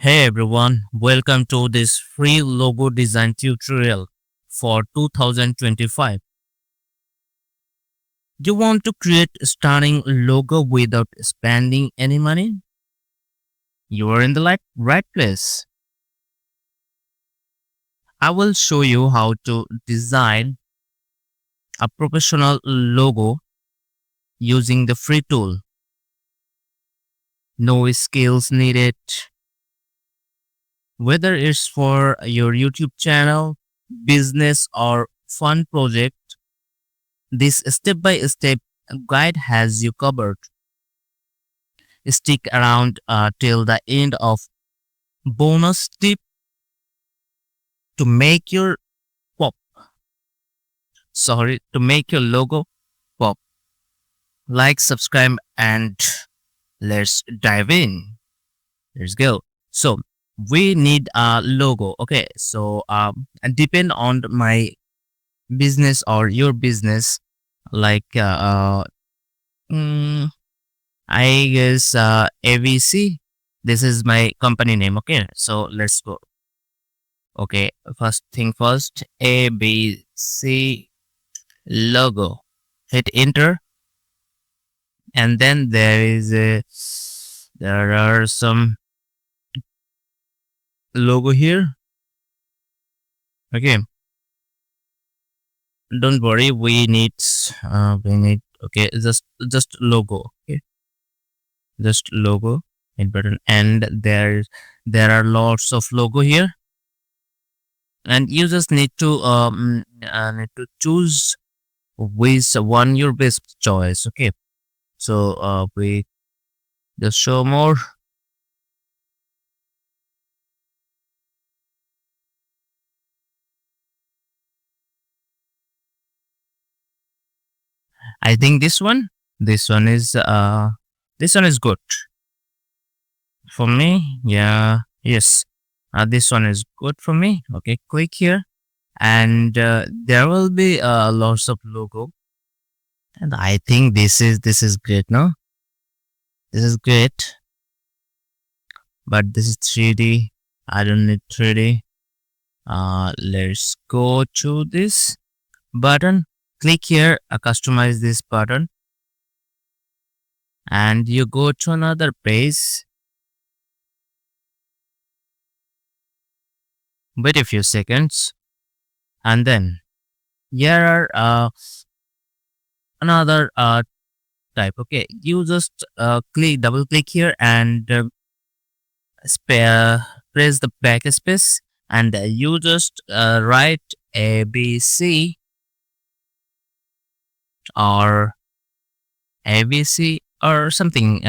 Hey everyone, welcome to this free logo design tutorial for 2025. You want to create a stunning logo without spending any money? You are in the right place. I will show you how to design a professional logo using the free tool. No skills needed. Whether it's for your YouTube channel, business, or fun project, this step-by-step guide has you covered. Stick around till the end of bonus tip to make your pop. To make your logo pop. Like, subscribe, and let's dive in. Let's go. So we need a logo. Okay. So and depend on my business or your business. Like mm, I guess ABC. This is my company name. Okay. So let's go. Okay. First thing first, ABC logo. Hit enter. And then there are some logo here. Okay. Don't worry. Okay. Just logo. Okay. Just logo hit button. And there are lots of logo here. And you just need to choose which one your best choice. Okay. So we just show more. I think this one is good for me. Yeah, yes. This one is good for me. Okay, click here, and there will be lots of logo. And I think this is great. No, this is great, but this is 3D. I don't need 3D. Let's go to this button. Click here, customize this button, and you go to another page. Wait a few seconds, and then here are another type. Okay, you just double click here and press the backspace, and you just write ABC or ABC or something.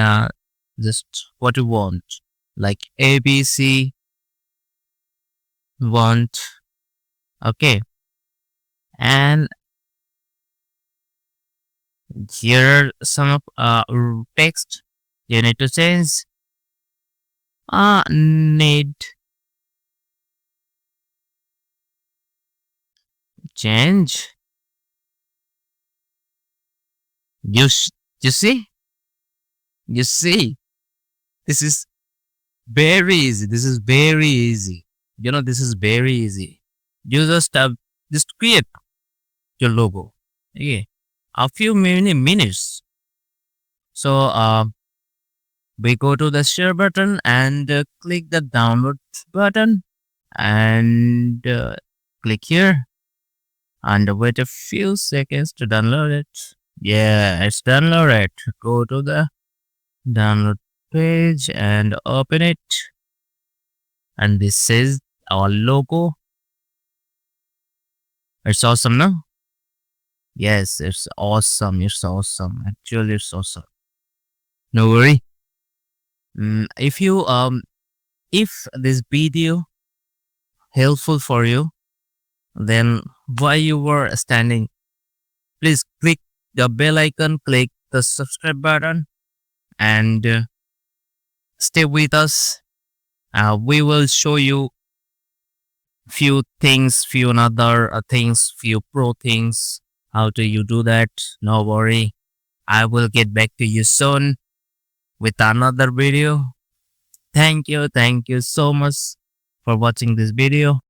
Just what you want, like ABC want. Okay, and here are some of text you need to change. Need change. You you see, you see. This is very easy. This is very easy. This is very easy. You just create your logo. Okay, a few minutes. So we go to the share button and click the download button and click here and wait a few seconds to download it. Yeah, it's downloaded. Go to the download page and open it. And this is our logo. It's awesome, no? Yes, it's awesome. It's awesome. Actually, it's awesome. No worry. If this video helpful for you, then while you were standing, please click the bell icon, click the subscribe button, and stay with us. We will show you few things, few other things, few pro things. How do you do that? No worry. I will get back to you soon with another video. Thank you so much for watching this video.